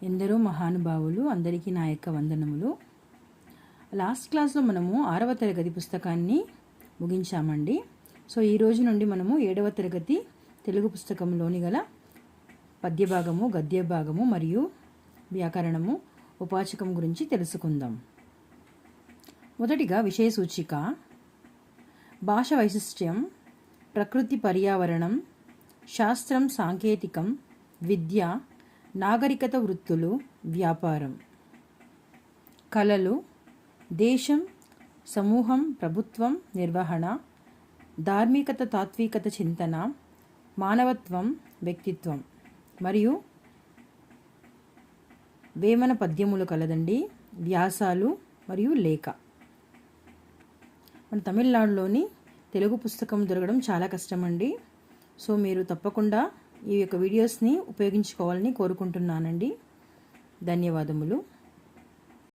ఎందరో మహానుభావులు అందరికీ నా యొక్క వందనములు. లాస్ట్ క్లాస్లో మనము 6వ తరగతి పుస్తకాన్ని ముగించామండి. సో ఈ రోజు నుండి మనము 7వ తరగతి తెలుగు పుస్తకంలోని గల పద్య భాగము, గద్య భాగము మరియు వ్యాకరణము, ఉపాచకం గురించి తెలుసుకుందాం. మొదటిగా విషయ సూచిక. భాష వైశిష్ట్యం, ప్రకృతి పర్యావరణం, శాస్త్రం సాంకేతికం, విద్య, నాగరికత, వృత్తులు, వ్యాపారం, కళలు, దేశం, సమూహం, ప్రభుత్వం, నిర్వహణ, ధార్మికత, తాత్వికత, చింతన, మానవత్వం, వ్యక్తిత్వం మరియు వేమన పద్యములు కలదండి, వ్యాసాలు మరియు లేఖ. మన తమిళనాడులోని తెలుగు పుస్తకం దొరకడం చాలా కష్టమండి. సో మీరు తప్పకుండా ఈ యొక్క వీడియోస్ని ఉపయోగించుకోవాలని కోరుకుంటున్నానండి. ధన్యవాదములు.